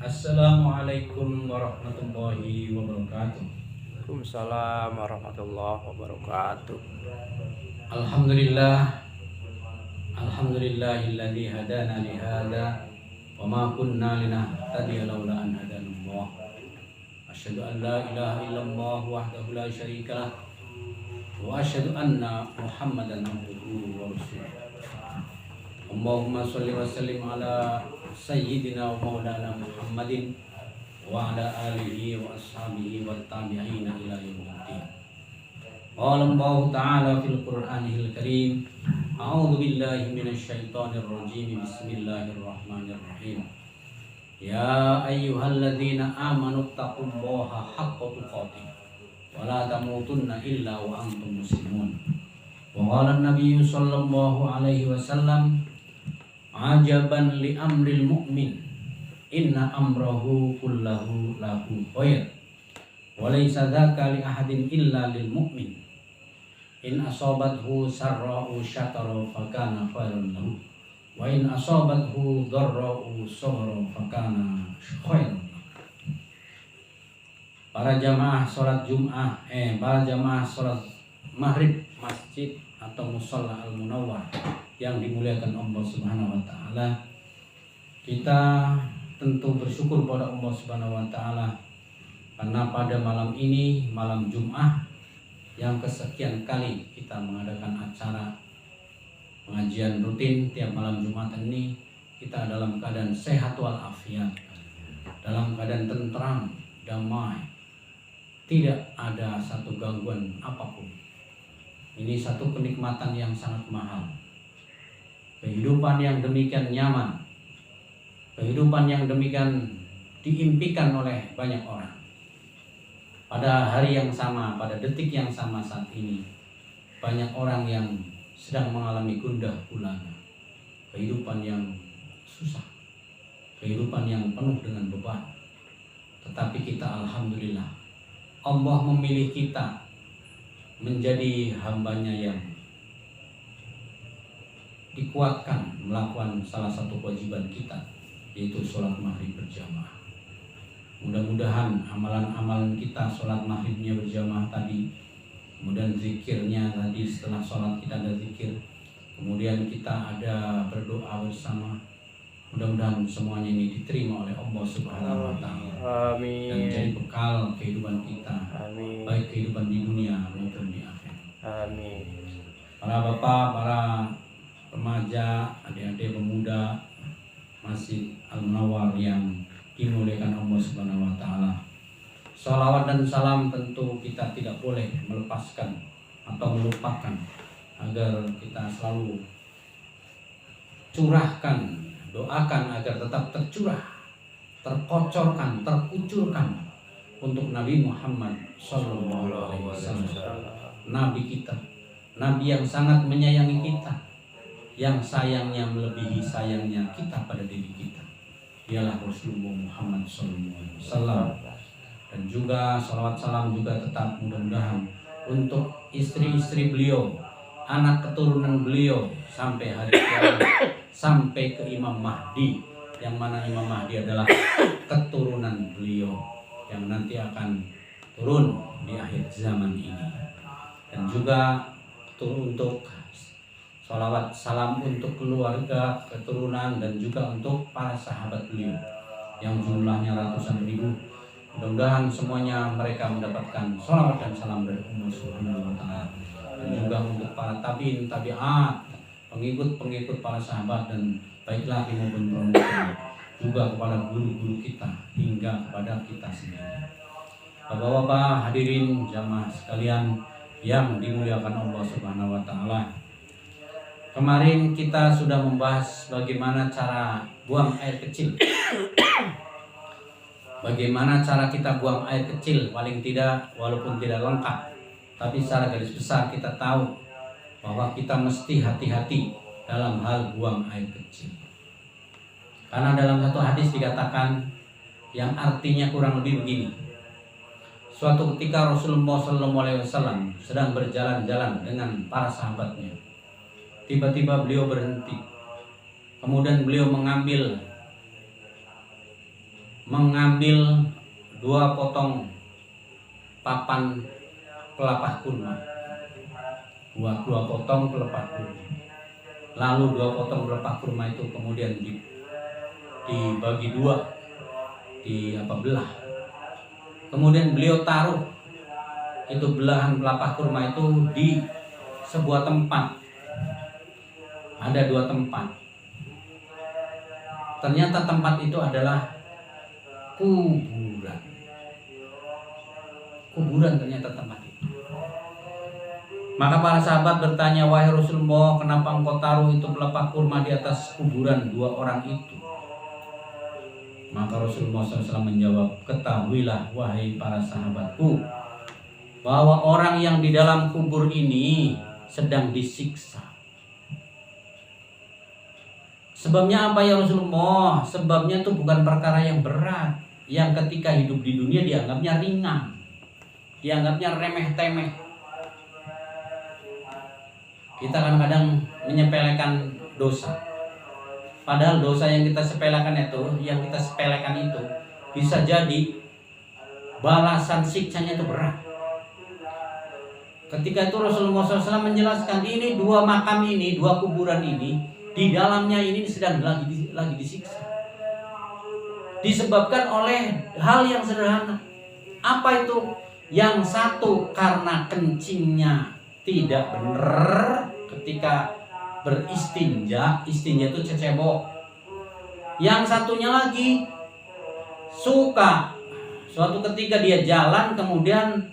Assalamualaikum warahmatullahi wabarakatuh. Waalaikumsalam warahmatullahi wabarakatuh. Alhamdulillah, alhamdulillahilladzi hadana li hadza wa ma kunna linahtadiya laula an hadanallah. Asyhadu an la ilaha illallah wahdahu la syarika lah wa asyhadu anna Muhammadan abduhu wa rasuluh. Allahumma shalli wa sallim ala sayyidina wa maulana Muhammadin wa ala alihi wa ashabihi wa tabi'ina ila yaumiddin. Qala Allah ta'ala fil Qur'anil Karim, a'udzu billahi minasy syaithanir rajim. Bismillahirrahmanirrahim. Ya ayyuhalladzina amanu taqullaha haqqa tuqatih wa la tamutunna illa wa antum muslimun. Wa qala an-nabiy sallallahu alaihi wasallam, ajaban li amril mu'min, inna amrahu kullahu lahu khair wa laysa dzaka li ahadin illa lil mu'min, in asabathu sarra'u syakara fakana khairun lahu wa in asabathu dharra'u sabara fakana khairun lahu. Para jamaah salat para jamaah salat maghrib masjid atau musalla al-munawwar yang dimuliakan Allah Subhanahu wa taala, kita tentu bersyukur pada Allah Subhanahu wa taala karena pada malam ini, malam Jumat yang kesekian kali kita mengadakan acara pengajian rutin tiap malam Jumat ini, kita dalam keadaan sehat walafiat, dalam keadaan tentram, damai, tidak ada satu gangguan apapun. Ini satu kenikmatan yang sangat mahal. Kehidupan yang demikian nyaman, kehidupan yang demikian diimpikan oleh banyak orang. Pada hari yang sama, pada detik yang sama saat ini, banyak orang yang sedang mengalami gundah gulana. Kehidupan yang susah, kehidupan yang penuh dengan beban. Tetapi kita alhamdulillah, Allah memilih kita menjadi hambanya yang dikuatkan melakukan salah satu kewajiban kita, yaitu sholat maghrib berjamaah. Mudah-mudahan amalan-amalan kita, sholat maghribnya berjamaah tadi, kemudian zikirnya tadi, setelah sholat kita ada zikir, kemudian kita ada berdoa bersama, mudah-mudahan semuanya ini diterima oleh Allah Subhanahu wa taala. Amin. Dan menjadi bekal kehidupan kita. Amin. Baik kehidupan di dunia maupun di akhirat. Amin. Para bapak, para remaja, adik-adik pemuda Masjid Al-Munawwar yang dimuliakan Allah Subhanahu wa taala. Shalawat dan salam tentu kita tidak boleh melepaskan atau melupakan, agar kita selalu curahkan, doakan agar tetap tercurah, terkocorkan, terkucurkan untuk Nabi Muhammad sallallahu alaihi wasallam. Nabi kita, Nabi yang sangat menyayangi kita, yang sayangnya melebihi sayangnya kita pada diri kita, dialah Rasulullah Muhammad SAW. Dan juga salawat salam juga tetap mudah-mudahan untuk istri-istri beliau, anak keturunan beliau sampai hari kiamat, sampai ke Imam Mahdi, yang mana Imam Mahdi adalah keturunan beliau yang nanti akan turun di akhir zaman ini. Dan juga untuk salawat salam untuk keluarga, keturunan, dan juga untuk para sahabat beliau yang jumlahnya ratusan ribu. Mudah-mudahan semuanya mereka mendapatkan salawat dan salam dari Allah Subhanahu wa taala. Dan juga untuk para tabi'in, tabi'at, pengikut-pengikut para sahabat dan baik laki maupun perempuan, juga kepada guru-guru kita hingga kepada kita sendiri. Bapak-bapak hadirin jamaah sekalian yang dimuliakan Allah Subhanahu wa taala. Kemarin kita sudah membahas bagaimana cara buang air kecil. Bagaimana cara kita buang air kecil, paling tidak walaupun tidak lengkap, tapi secara garis besar kita tahu bahwa kita mesti hati-hati dalam hal buang air kecil. Karena dalam satu hadis dikatakan yang artinya kurang lebih begini. Suatu ketika Rasulullah SAW sedang berjalan-jalan dengan para sahabatnya. Tiba-tiba beliau berhenti. Kemudian beliau mengambil 2 potong papan pelepah kurma, dua potong pelepah kurma. Lalu 2 potong pelepah kurma itu kemudian dibagi 2, belah. Kemudian beliau taruh itu belahan pelepah kurma itu di sebuah tempat. Ada 2 tempat. Ternyata tempat itu adalah kuburan. Kuburan ternyata tempat itu. Maka para sahabat bertanya, wahai Rasulullah, kenapa engkau taruh itu pelepah kurma di atas kuburan 2 orang itu? Maka Rasulullah SAW menjawab, ketahuilah wahai para sahabatku, bahwa orang yang di dalam kubur ini sedang disiksa. Sebabnya apa ya Rasulullah? Sebabnya itu bukan perkara yang berat, yang ketika hidup di dunia dianggapnya ringan, dianggapnya remeh-temeh. Kita kadang-kadang menyepelekan dosa. Padahal dosa yang kita sepelekan itu bisa jadi balasan siksanya itu berat. Ketika itu Rasulullah SAW menjelaskan, ini 2 makam ini, 2 kuburan ini, di dalamnya ini sedang lagi disiksa. Disebabkan oleh hal yang sederhana. Apa itu? Yang satu karena kencingnya tidak benar ketika beristinja, istinja itu cecebok. Yang satunya lagi suka suatu ketika dia jalan kemudian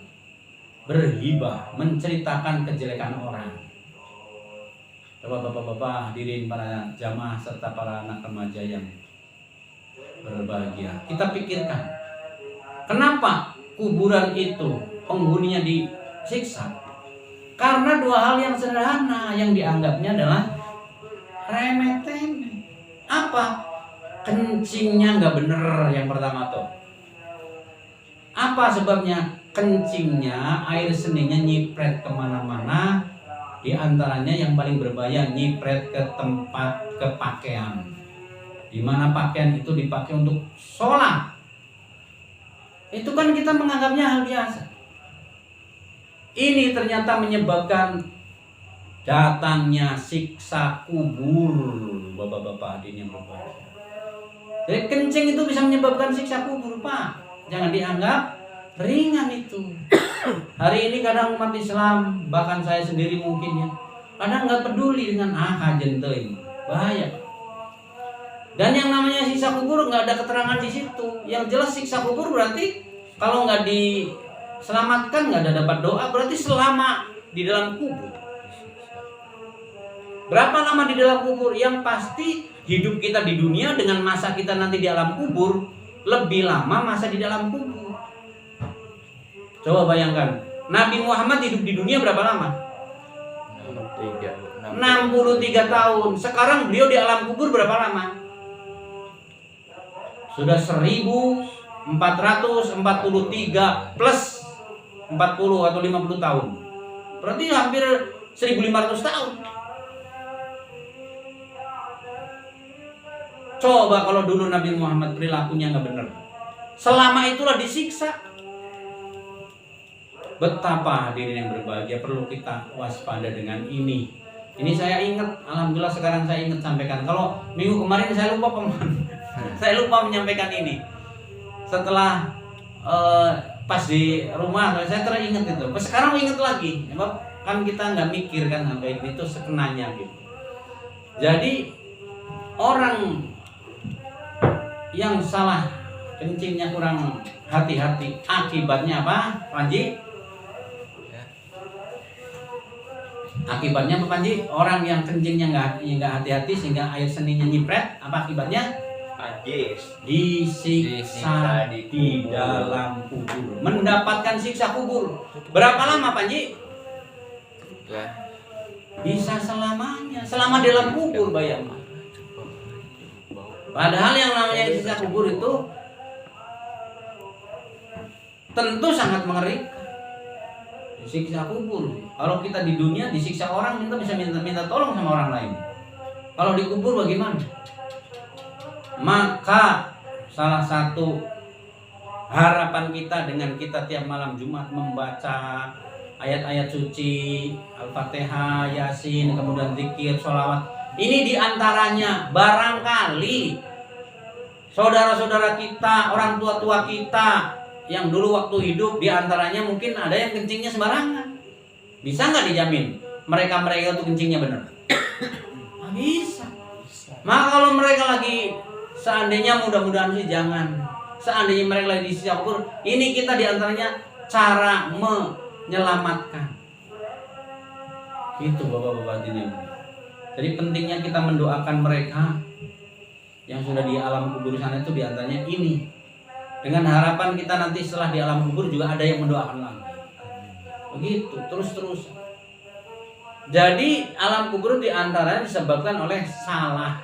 berhibah, menceritakan kejelekan orang. Coba bapak-bapak, hadirin para jamaah serta para anak remaja yang berbahagia, kita pikirkan, kenapa kuburan itu penghuninya disiksa? Karena 2 hal yang sederhana yang dianggapnya adalah remeh-temeh. Apa? Kencingnya nggak bener yang pertama tuh. Apa sebabnya? Kencingnya, air seninya nyipret kemana-mana. Di antaranya yang paling berbahaya, nyipret ke tempat pakaian, di mana pakaian itu dipakai untuk sholat. Itu kan kita menganggapnya hal biasa. Ini ternyata menyebabkan datangnya siksa kubur, bapak-bapak hadirin yang berbahagia. Jadi kencing itu bisa menyebabkan siksa kubur, Pak. Jangan dianggap ringan itu. Hari ini kadang umat Islam, bahkan saya sendiri mungkin ya, kadang nggak peduli dengan kajen ini, bahaya. Dan yang namanya siksa kubur nggak ada keterangan di situ. Yang jelas siksa kubur berarti kalau nggak diselamatkan, nggak ada dapat doa, berarti selama di dalam kubur. Berapa lama di dalam kubur? Yang pasti hidup kita di dunia dengan masa kita nanti di alam kubur lebih lama masa di dalam kubur. Coba bayangkan, Nabi Muhammad hidup di dunia berapa lama? 63 tahun. Sekarang beliau di alam kubur berapa lama? Sudah 1443 plus 40 atau 50 tahun. Berarti hampir 1500 tahun. Coba kalau dulu Nabi Muhammad perilakunya nggak benar, selama itulah disiksa. Betapa hadirin yang berbahagia, perlu kita waspada dengan ini. Ini saya ingat, alhamdulillah sekarang saya ingat sampaikan. Kalau minggu kemarin saya lupa saya lupa menyampaikan ini. Setelah pas di rumah saya teringat itu. Sekarang ingat lagi, kan kita nggak mikir kan sampai itu sekenanya gitu. Jadi orang yang salah kencingnya kurang hati-hati, akibatnya apa, Panji? Akibatnya apa, Panji? Orang yang kencingnya nggak hati-hati sehingga air seninya nyipret, apa akibatnya? Disiksa di dalam kubur, mendapatkan siksa kubur. Berapa lama, Panji? Bisa selamanya, selama dalam kubur, bayangkan. Padahal yang namanya siksa kubur itu tentu sangat mengerikan. Siksa kubur. Kalau kita di dunia disiksa orang, kita bisa minta tolong sama orang lain. Kalau di kubur bagaimana? Maka salah satu harapan kita dengan kita tiap malam Jumat membaca ayat-ayat suci, Al-Fatihah, Yasin, kemudian zikir, sholawat. Ini diantaranya barangkali saudara-saudara kita, orang tua-tua kita yang dulu waktu hidup diantaranya mungkin ada yang kencingnya sembarangan. Bisa nggak dijamin mereka-mereka itu kencingnya benar? Nggak bisa. Maka kalau mereka lagi, seandainya mudah-mudahan sih jangan, seandainya mereka lagi di sisi kubur, ini kita diantaranya cara menyelamatkan. Itu bapak-bapak ini. Jadi pentingnya kita mendoakan mereka yang sudah di alam kubur sana, itu diantaranya ini. Dengan harapan kita nanti setelah di alam kubur juga ada yang mendoakan lagi. Begitu terus-terus. Jadi alam kubur diantaranya disebabkan oleh salah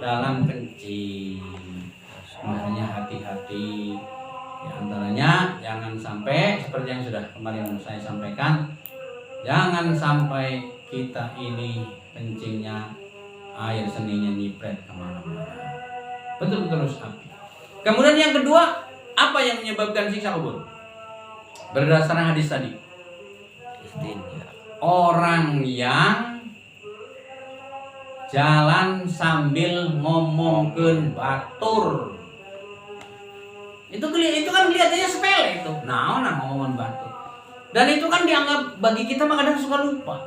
dalam kencing. Makanya hati-hati. Di antaranya jangan sampai seperti yang sudah kemarin saya sampaikan, jangan sampai kita ini kencingnya air seninya nyipret kemana-mana. Betul-betul harus api. Kemudian yang kedua, apa yang menyebabkan siksa kubur? Berdasarkan hadis tadi, orang yang jalan sambil ngomongkeun batur. Itu kan kelihatannya sepele itu. Nah ngomongin batur. Dan itu kan dianggap bagi kita mah kadang suka lupa.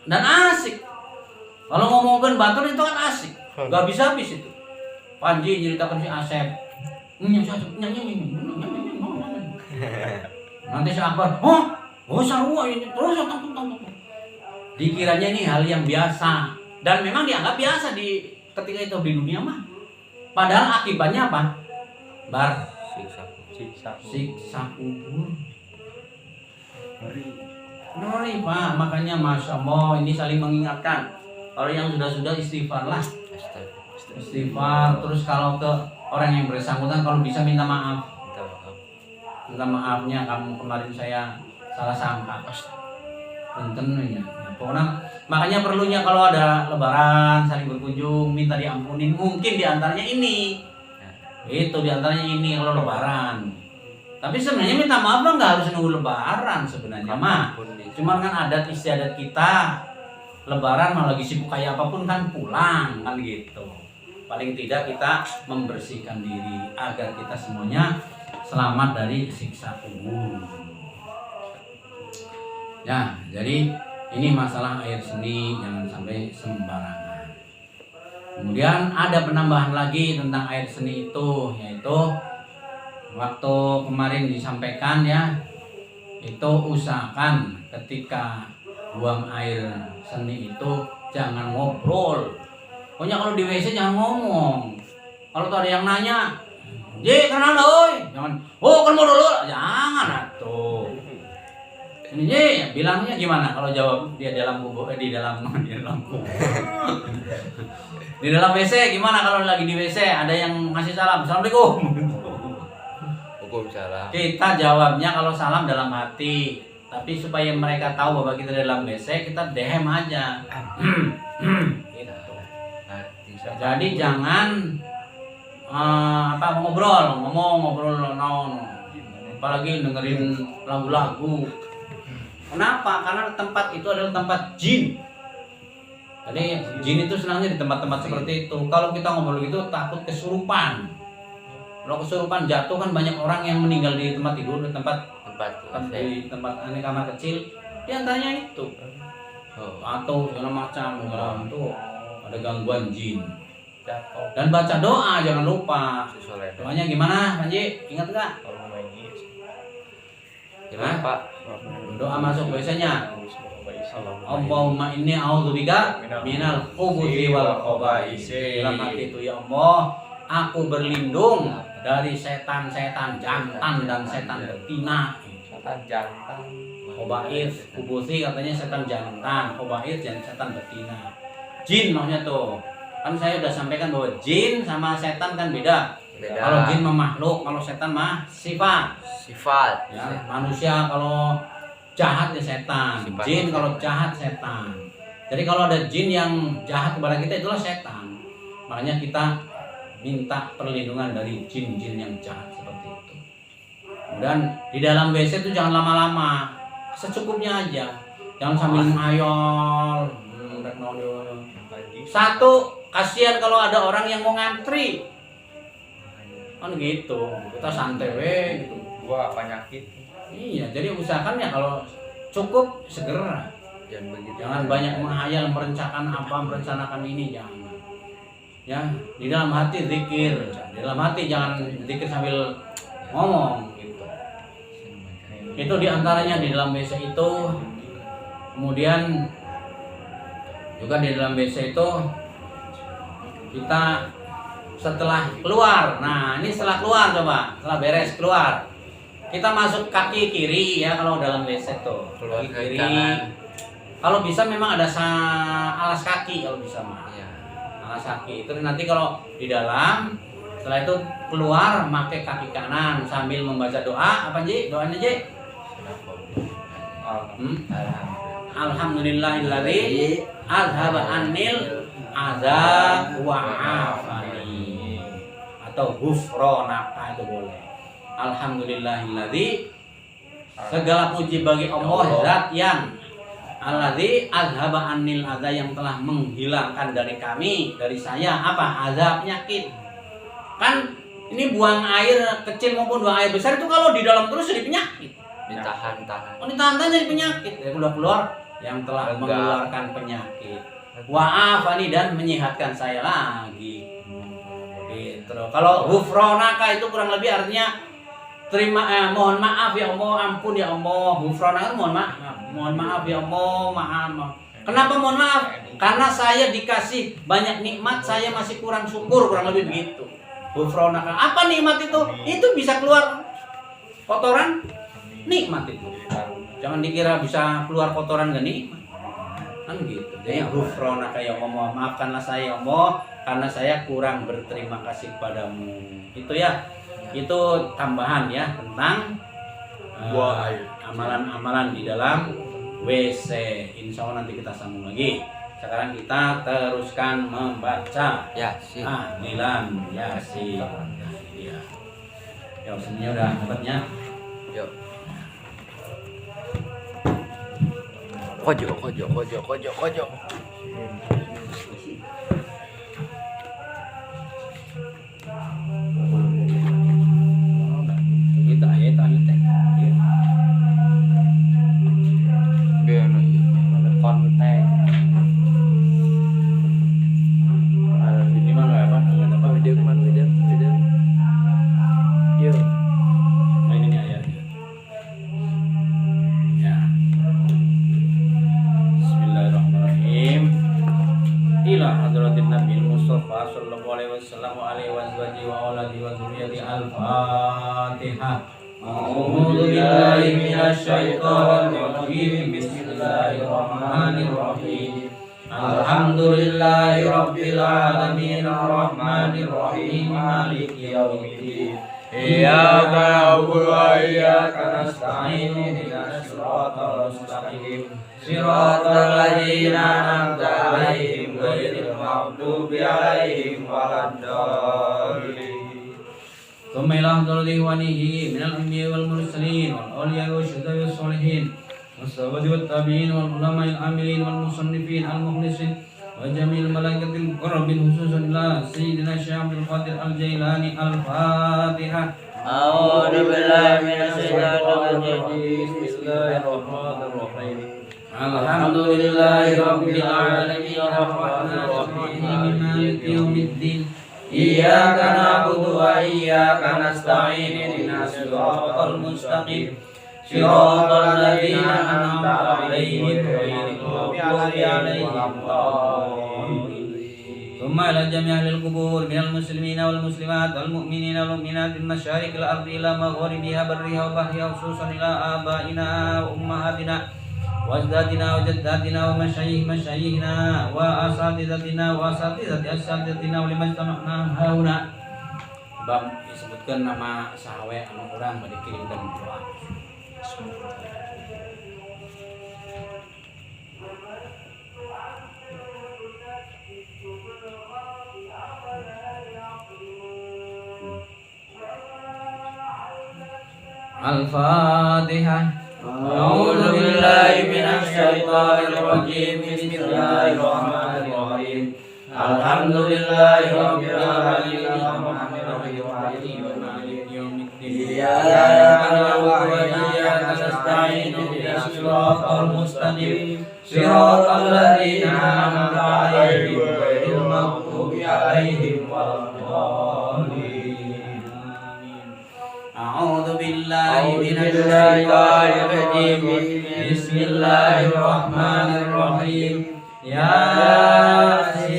Dan asik. Kalau ngomongin batur itu kan asik. Gak bisa habis itu. Panji nyeritakan si Asep. Nanti si Akbar, sarua ini terus dikiranya ini hal yang biasa dan memang dianggap biasa di ketika itu di dunia mah. Padahal akibatnya apa? Siksa kubur. Ngeri Pak, makanya Masya Allah ini saling mengingatkan. Kalau yang sudah istighfar lah. Istighfar, terus kalau ke orang yang bersangkutan kalau bisa minta maaf. Minta maafnya, kamu kemarin saya salah sangka. Punten ya. Pokoknya makanya perlunya kalau ada lebaran saling berkunjung minta diampunin, mungkin diantaranya ini. Itu diantaranya ini kalau lebaran. Tapi sebenarnya minta maaf mah nggak harus nunggu lebaran sebenarnya mah. Cuman kan adat istiadat kita lebaran mah lagi sibuk kayak apapun kan pulang kan gitu. Paling tidak kita membersihkan diri agar kita semuanya selamat dari siksa kubur. Ya, jadi ini masalah air seni jangan sampai sembarangan. Kemudian ada penambahan lagi tentang air seni itu, yaitu waktu kemarin disampaikan ya, itu usahakan ketika buang air seni itu jangan ngobrol. Pokoknya kalau di WC jangan ngomong. Kalau tuh ada yang nanya, "Ji, kenapa oi?" Jangan, "Oh, kan mau dulu." Jangan atuh. Ini Ji, bilangnya gimana kalau jawab dia dalam kubur di dalam kubur. Di dalam WC gimana kalau lagi di WC ada yang ngasih salam, "Assalamualaikum." Waalaikumsalam. Kita jawabnya kalau salam dalam hati. Tapi supaya mereka tahu bahwa kita dalam WC, kita DM aja. Jadi jangan ngobrol apalagi dengerin lagu-lagu. Kenapa? Karena tempat itu adalah tempat jin. Jadi jin itu senangnya di tempat-tempat seperti itu. Kalau kita ngobrol gitu takut kesurupan. Kalau kesurupan jatuh kan banyak orang yang meninggal di tempat tidur, di tempat kamar kecil. Di antaranya itu. Atau segala macam itu ada gangguan jin. Dan baca doa jangan lupa. Doanya gimana, Panji? Ingat nggak? Gimana Pak? Doa masuk biasanya. Allahumma inni a'udzubika minal khubuthi wal khaba'is. Dalam hati itu, ya Allah, aku berlindung dari setan-setan jantan dan setan betina. Setan jantan. Khaba'is, khubuthi katanya setan jantan, khaba'is dan setan betina. Jin maksudnya tuh. Kan saya udah sampaikan bahwa jin sama setan kan beda. Kalau jin mah makhluk, kalau setan mah sifat. Ya, manusia kalau jahat ya setan. Jin kalau jahat setan. Jadi kalau ada jin yang jahat kepada kita itulah setan. Makanya kita minta perlindungan dari jin-jin yang jahat seperti itu. Dan di dalam WC itu jangan lama-lama, secukupnya aja, jangan sambil menghayal. Satu, kasihan kalau ada orang yang mau ngantri, kan gitu, kita santai gitu. Gua penyakit. Iya, jadi usahakan ya kalau cukup segera. Jangan banyak menghayal, merencanakan ini, jangan. Ya, di dalam hati zikir, di dalam hati jangan zikir sambil ngomong gitu. Itu diantaranya di dalam WC itu. Kemudian juga di dalam WC itu kita setelah keluar, nah ini setelah keluar coba, setelah beres keluar, kita masuk kaki kiri ya kalau dalam WC itu, kaki kiri. Kalau bisa memang ada alas kaki kalau bisa mah. Alas kaki itu nanti kalau di dalam, setelah itu keluar pakai kaki kanan sambil membaca doa. Apa Ji? Doanya Ji? Alhamdulillahilladzi azhaba annil azab wa afani, atau ghufranaka itu boleh. Alhamdulillahilladzi, segala puji bagi Allah zat yang alladzi azhaba annil adza, yang telah menghilangkan dari kami, dari saya apa? Azab, penyakit. Kan ini buang air kecil maupun buang air besar itu kalau di dalam terus jadi penyakit. Ditahan-tahan. Oh, ditahan jadi penyakit. Ya udah keluar yang telah mengeluarkan penyakit. Wa'afani, dan menyehatkan saya lagi. Gitu. Kalau ghufranaka itu kurang lebih artinya mohon maaf ya Allah, ampun ya Allah. Ghufranaka mohon maaf. Mohon maaf ya Allah, maaf. Kenapa mohon maaf? Karena saya dikasih banyak nikmat, saya masih kurang syukur, kurang lebih begitu. Ghufranaka. Apa nikmat itu? Itu bisa keluar kotoran, nikmat itu. Jangan dikira bisa keluar kotoran gak nikmat. Kan gitu. Jadi ghufranaka ya Allah, maafkanlah saya ya Allah karena saya kurang berterima kasih padamu. Itu ya. Itu tambahan ya tentang amalan-amalan di dalam WC. Insya Allah nanti kita sambung lagi. Sekarang kita teruskan membaca Yasin. Yasin. Ya. Ya, semuanya udah dapatnya. Yuk. Kojo. Kita ayat teh. Biar ada konten. Ini mah nggak apa? Nggak apa? Video. Yuk. Nah, ini nih ayatnya. Ya. Bismillahirrahmanirrahim. Ila hadratin Nabi Mustafa sallallahu alaihi wasallam wa alihi wa auladi wa dzurriyyati al-Fatihah. A'udzu billahi minasy syaithanir rajim. Bismillahirrahmanirrahim. Alhamdulillahi rabbil alamin arrahmanir rahim maliki yaumiddin. Iyyaka na'budu wa iyyaka nasta'in ihdinas siratal mustaqim siratal ladzina an'amta 'alaihim ghairil maghdubi 'alaihim waladdallin. Tsumma ila hadrati ikhwanihi minal anbiya'i wal mursalin wal awliya'i wasyuhada'i was sholihin was-sahabati wat tabi'in wal ulama'il 'amilin wal musannifin al mukhlisin wa jami'il malaikatil muqarrabin khususan ila sayyidina Syekh Abdul Qadir Al-Jailani. Al-Fatihah. A'udzu billahi minasy syaithanir rajim. Bismillahirrahmanirrahim. Alhamdulillahi rabbil alamin arrahmanir rahim maliki yaumiddin. Iyyaka na'budu wa iyyaka nasta'in ihdinas siratal mustaqim siratal ladzina an'amta 'alaihim ghairil maghdubi 'alaihim waladdallin. ثم إلى جميع أهل القبور من المسلمين والمسلمات والمؤمنين والمؤمنات من مشارق الأرض إلى مغاربها برها وبحرها خصوصا إلى آبائنا وأمهاتنا وأجدادنا وجداتنا ومشايخنا وأساتذتنا وأساتذة أساتذتنا ولمن اجتمعنا هنا. Bang disebutkan nama sahawe anu urang dikirimkan doa. Al-Fatihah. A'udzu billahi minasy syaithanir rajim. Bismillahirrahmanirrahim. Alhamdulillahirabbil alamin. Iyyaka na'budu wa iyyaka nasta'in. Ihdinas siratal mustaqim. Siratal ladzina an'amta 'alaihim ghairil maghdubi 'alaihim waladdallin. A'udzu billahi minasy syaithanir rajim. Bismillahirrahmanirrahim. Yasin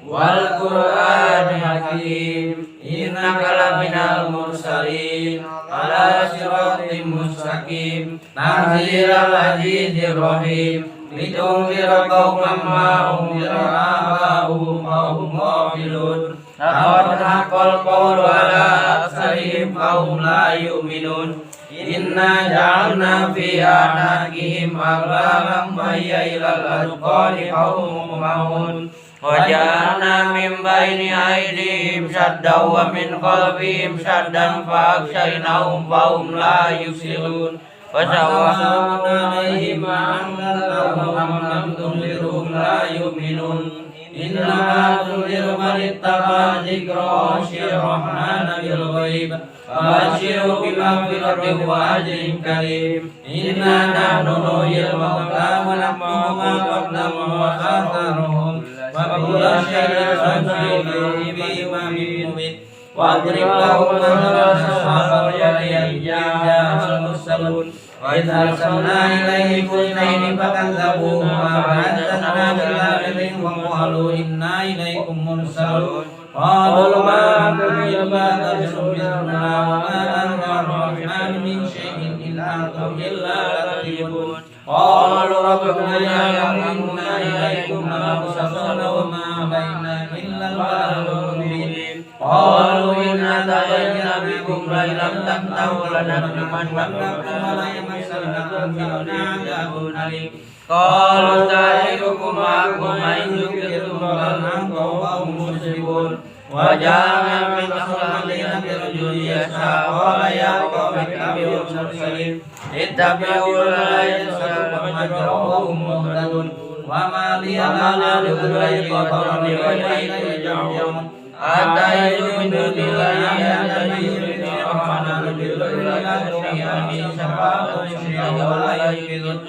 wal Qur'anil hakim. Innaka laminal mursalin ala siratim mustaqim. Tanzilal azizir rahim. Litunzira qauman ma unzira aba'uhum wa hum ghafilun. Laqad haqqal qawlu ala aktsarihim fahum la yu'minun. Inna ja'alna fi a'naqihim aghlalan wa hiya ilal adqani fahum muqmahun. Wa ja'alna min baini aydihim saddan wa min khalfihim saddan fa aghshaynahum fahum la yubsirun. Wa sawwa'na 'alaihim anzalnahum am lam tunzirhum la yu'minun. Innama tunziru man ittaba'a dzikra wasyir rahmana bil ghaib. Fabashshirhu bimaghfiratin wa ajrin karim. Inna nahnu nuhyil mauta wa naktubu ma qaddamu wa atharuhum. Wa kulla syai'in nunzilhu bi imamin mubin. Wadrib lahum mathalan ashabal qaryati ja'al mursalun. Wa idh arsalna ilaihim ithnaini fakadzabuhuma fa'anzalna bi'adhin wa qalu inna ilaikum mursalun. Qalu ma antum illa basharun mithluna wa ma anzala ar-rahmanu min syai'in in antum illa takdzibun. Qalu rabbuna ya'lamu inna ilaikum lamursalun wa ma alaina illa al-balagul mubin. Qalu inna tayyana bikum la lam tantahu lanadrimannakum wa la yamassannakum minna 'adzabun alim. Qalu ta'irukum ma'akum in dzukirtum bal antum qaumun musrifun. Wa ja'alna min aslalina birrujuli yas'a wa la yaqum ittabi'ul mursalin. Ittabi'u la yas'alu majrahum muhtadun. Wa ma liya la yudrika qawli wa ilayhi yurja'un. Ataitu min dunillahi ya'tadiru rahmana billahi min syafa'atun syai'un wa la yudun.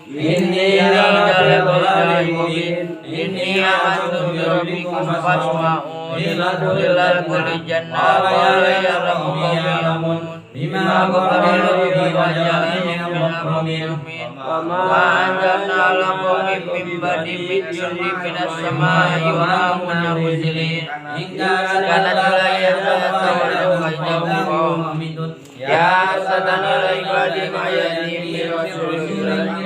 Inni la'alamu mubin. Inni a'udzu birabbikum fasma'un. Ila kulli jannah wa la ya'lamun bima qadara bi waja'in min al-mu'min. Wa ma anzalna lakum min ba'di min jundi minas samai wa kunna muzilin. Kana ya satana la ibadi ayatin bi rasulillah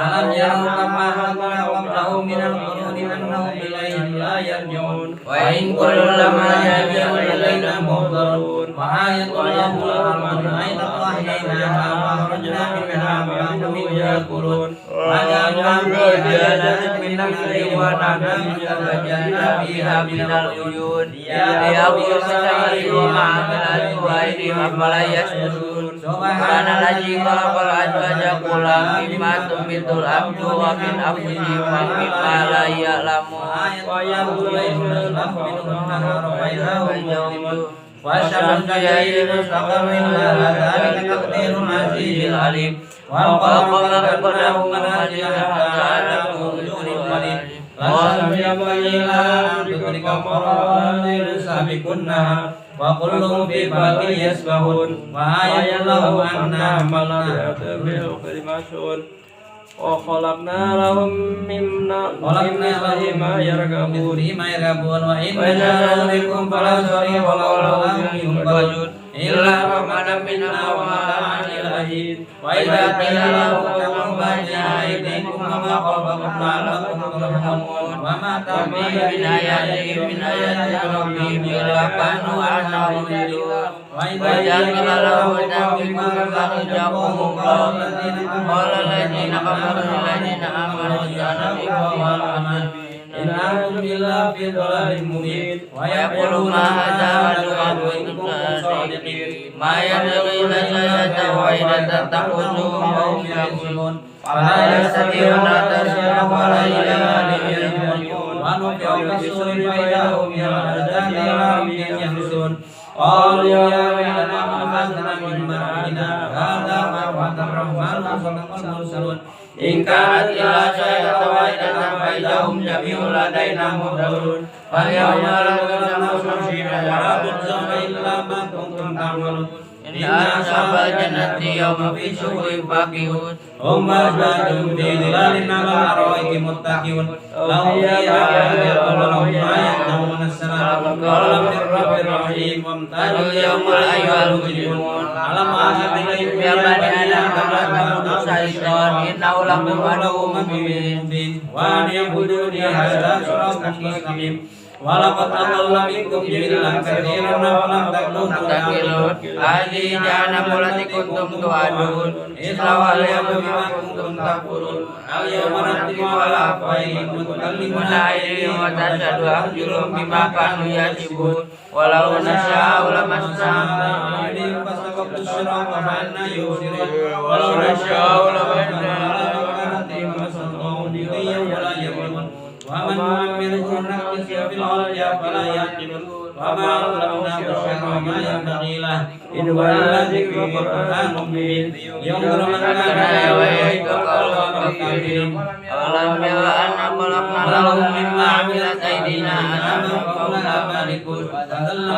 alam yaru kama qablahum min al-quruni annahum ilayhi la yarji'un. Wa in kullu lama yarji'u ilayna muhdarun. Wa ayatul lahul ardu ahyaynaha wa akhrajna minha ma'an yakulun. Wa ja'alna fiha min al-layli wa nabiyana fiha min al-uyun. Ya ayyuhallazina amanu wa aydihim la yasjudun. Subhanallazi khalaqal azwaja kullaha mimma tumbitul ardu wa min anfusihim wa mimma la ya'lamun. Wa yaquluna wa syamsu ya'lamu mustaqarrin laha dzalika taqdirul azizil alim. Wa qamara qadarahu manazila hatta nuzulil qadim. Wa samiyamila tudrika qara'il sabiqunna wa kullum fi falakin yasbahun. Wa ayatallahu anna mala'ikatahu bil kalimasun. Wa khalaqna lahum mimma ma yargabun wa inna lakum falasari wa lahum yunqajun illa rahmatan minna wa ma'ana ilahin. Wa idza qila lahum taqumu bayna aydikum wa ma khalaqakum la'allakum turhamun. Wa ma tabi'u min ayati rabbihim illa kanu anhum yadun. Wa idza qila lahum taqumu fa'ajabu qala alladziina kafaru alladziina amanu jannatin wa aman. Innahum illa fi dhalalin mubin. Wa yaqulu ma hadha wa الصادقين ما ينبغي لنا وإذا تقولوا وهم يقولون فلا يستطيعون تفسيرا ولا إلى يرجعون ونفخ في الصور فإذا هم ينظرون قالوا يا ويلنا من بعثنا من مرقدنا هذا ما وعد الرحمن وصدق المرسلون إن كانت إلا شيئا واحدة فإذا هم جميع لدينا محضرون فاليوم لا تظلم نفس شيئا ولا تجزون إلا ما كنتم تعملون إن أصحاب الجنة يوم في شغل فاكهون هم أزواجهم في ظلال على الأرائك متكئون لهم فيها فاكهة ولهم ما يدعون السلام قولا من رب رحيم وامتازوا اليوم أيها المجرمون ألم أعهد إليكم يا بني آدم لا تعبدوا الشيطان إنه لكم عدو مبين وأن اعبدوني هذا صراط مستقيم ولقد أضل منكم جبلا كثيرا ولم تكونوا تعقلون هذه جهنم التي كنتم توعدون اصلوها اليوم بما كنتم تكفرون اليوم نختم على أفواههم وتكلمنا أيديهم وتشهد أرجلهم بما كانوا يكسبون ولو نشاء لمسنا عليهم فاستبقوا الصراط فأنى يبصرون ولو نشاء لمسنا على مكانتهم فاستطاعوا ليغيا ولا يبغون ومن نعمره نكسه في الأرض فلا يعقلون وما أظلمناه شيئا وما ينبغي له إن هو إلا ذكر وقرآن مبين ينظر من كان ويهدى قلب الكافرين أولم يرى أنا خلقنا لهم مما عملت أيدينا أنعاما فهم لها مالكون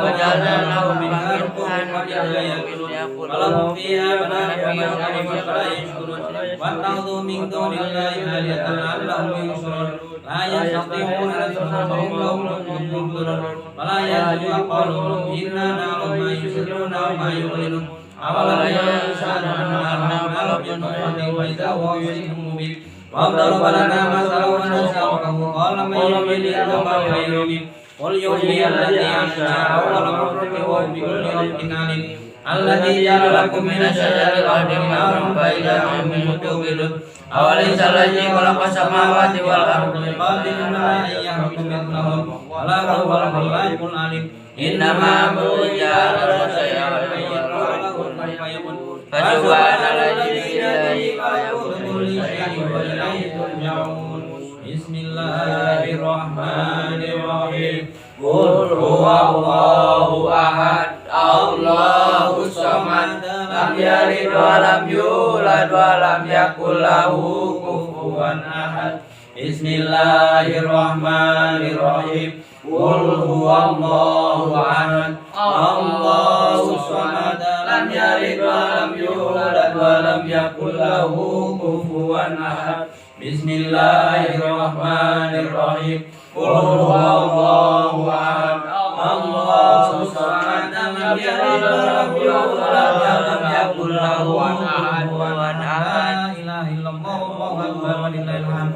وجعلنا لهم منها رزقا وجعلنا يأكلون ولهم فيها منافع ومشارب فلا يشكرون واتخذوا من دون الله آلهة لعلهم ينصرون لا يستطيعون نصرهم وهم مبطلون ولا يزال قولهم إنا نعلم ما يسرون وما يعلنون أولم يرى الإنسان أنا خلقنا من وإذا هو شيء مبين وضرب لنا مثلا ونسي خلقه قال من يحيي العظام وهي رميم قل يحيي الذي أنشأها أول مرة وهو بكل خلق عليم الذي جعل لكم من الشجر الأرض نارا فإذا أنتم توقدون أوليس الذي خلق السماوات والأرض بقادر على أن يخلق مثلهم ولا هو الخلاق العليم إنما أمره إذا أراد شيئا أن يقول له كن فيكون فسبحان الذي بيده ملكوت كل شيء وإليه ترجعون بسم الله الرحمن الرحيم قل هو الله أحد الله الصمد لم يلد ولم يولد ولم يكن له كفوا أحد بسم الله الرحمن الرحيم قل هو الله أحد الله الصمد لم يلد ولم يولد ولم يكن له كفوا أحد بسم الله الرحمن الرحيم قل هو الله أحد الله الصمد لم يلد ولم يولد ولم يكن له كفوا أحد لا إله إلا الله والله أكبر ولله الحمد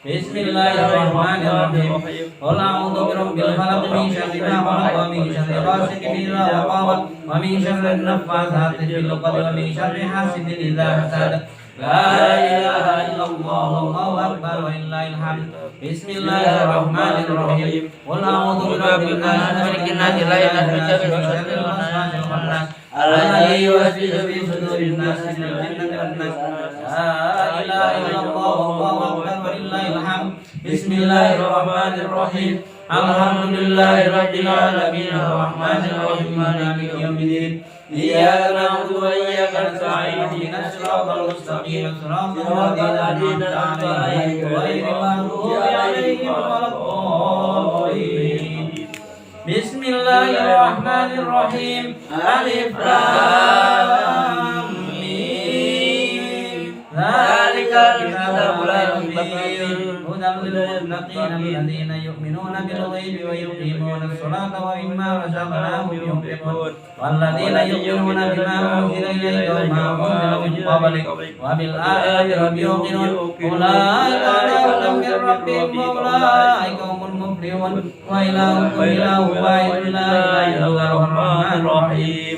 بسم الله الرحمن الرحيم قل أعوذ برب الفلق من شر ما خلق ومن شر غاسق إذا وقب ومن شر النفاثات في العقد ومن شر حاسد إذا حسد لا إله إلا الله والله أكبر ولله الحمد بسم الله الرحمن الرحيم قل أعوذ برب الناس ملك الناس إله الناس من شر الوسواس الخناس الذي يوسوس في صدور الناس من الجنة والناس لا إله إلا الله والله أكبر ولله الحمد بسم الله الرحمن الرحيم الحمد لله رب العالمين الرحمن الرحيم مالك يوم الدين إياك نعبد وإياك نستعين اهدنا الصراط المستقيم صراط الذين أنعمت عليهم غير المغضوب عليهم ولا الضالين بسم الله الرحمن الرحيم ألف لام ميم ذلك الكتاب لا ريب فيه هدى للمتقين الذين يؤمنون بالغيب ويقيمون الصلاة ومما رزقناهم ينفقون والذين يؤمنون بما أنزل إليك وما أنزل من قبلك وبالآخرة هم يوقنون أولئك على هدى من ربهم وأولئك هم المفلحون وإلهكم إله واحد لا إله إلا هو الرحمن الرحيم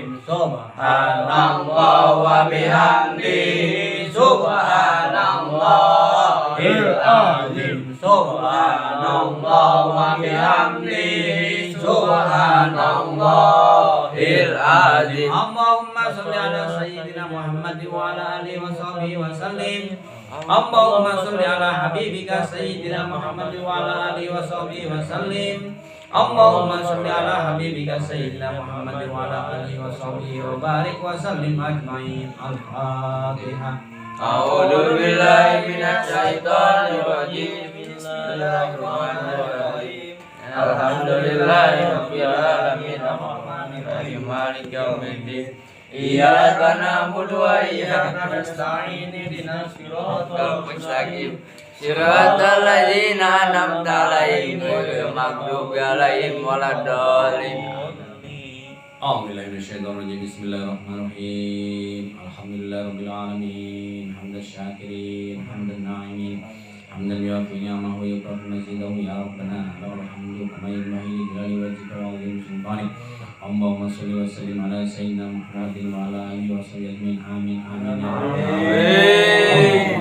Subhanallah wa bihamdihi subhanallahil azim. Subhanallah wa bihamdihi subhanallahil azim. Allahumma shalli ala sayyidina Muhammad wa ala alihi wa sahbihi wa sallim. Allahumma shalli ala habibika sayyidina Muhammad wa ala alihi wa sahbihi wa sallim. Allahumma shalli ala habibika sayyidina Muhammad wa ala alihi wa sahbihi wa barik wa sallim ajmain. Al-Fatihah. A'udzu billahi minasy syaithanir rajim. Bismillahirrahmanirrahim. Alhamdulillahi rabbil alamin. Arrahmanir rahim. Maliki yaumiddin. Iyyaka na'budu wa iyyaka nasta'in. Ihdinas siratal mustaqim. Siratal ladzina an'amta 'alaihim ghairil maghdubi 'alaihim waladdallin. A'udzubillahi minasyaitonir rajim. Bismillahirrahmanirrahim. Alhamdulillahirabbil alamin. Hamdan syakirin, hamdan na'imin. Hamdan yuwafi ni'amahu wa yukafi mazidahu ya rabbana. Lakal hamdu kama yanbaghi li jalali wajhika wa 'azimi sultanik. Allahumma shalli wa sallim ala sayyidina Muhammadin wa ala alihi wa sahbihi ajmain. Amin amin ya rabbal alamin.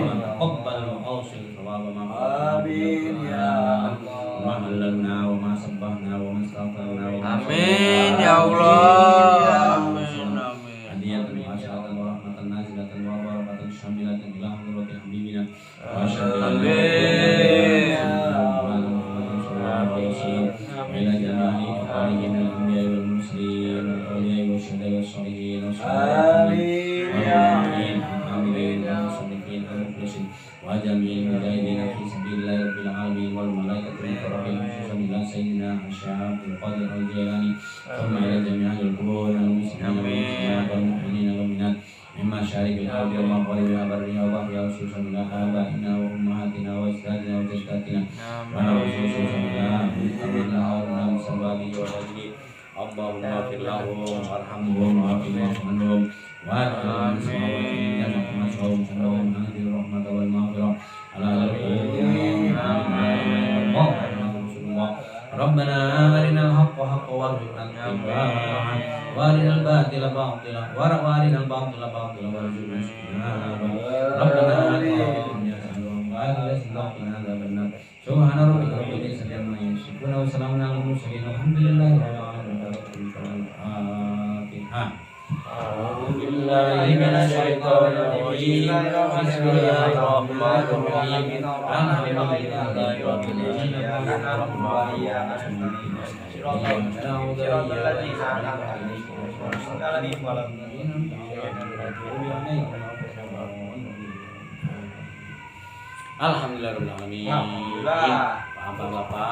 Amin ya Allah. Ma halalna wa ma sabbahna wa ma astaghfarna wa ma Amin ya Allah. Amin amin. hadiyatan wa asyatan wa rahmatan nazilatan wa barakatan syamilatan ila hadrati habibina wa syaddiqan ila jami'i ikhwanihi minal anbiya'i wal mursalin wal awliya'i wa syuhada'i wa sholihin wa Amin ya amin wa musaddiqin wa mukhlisin wa jami'il mujahidin fi sabilillahi rabbil alamin wal malaikati muqarrabin khususan ila sayyidina Syabul Qadir al-Jailani thumma ila jami'il qubur wal muslimin wal mu'minin wal mu'minat mimma syarikil ardi wa magharibi wa barriha wa bahriha khususan ila abaina wa ummahatina wa ajdadina wa jaddatina wa khususan ila abaina wa sahabihi wa wajhi Allahumma fir lahum warhamhum wa afi'hum wa adkhilhum jannatan ma'wahum anzil rahmatan wal maghfirah ala Rabbana arinal haqqa haqqan warzuqna ittiba'ah wa arinal batila batilan warzuqna ijtinaba Rabbana atina fid dunya hasanatan wa fil akhirati hasanatan subhana rabbika rabbil izzati amma yasifun wa salamun alal mursalin walhamdulillahi rabbil alamin. Al-Fatihah. A'udzu billahi minasy syaithanir rajim. Bismillahirrahmanirrahim. Alhamdulillahi rabbil alamin. Arrahmanir rahim. Alhamdulillah rabbil alamin. Alhamdulillah. Bapak-bapak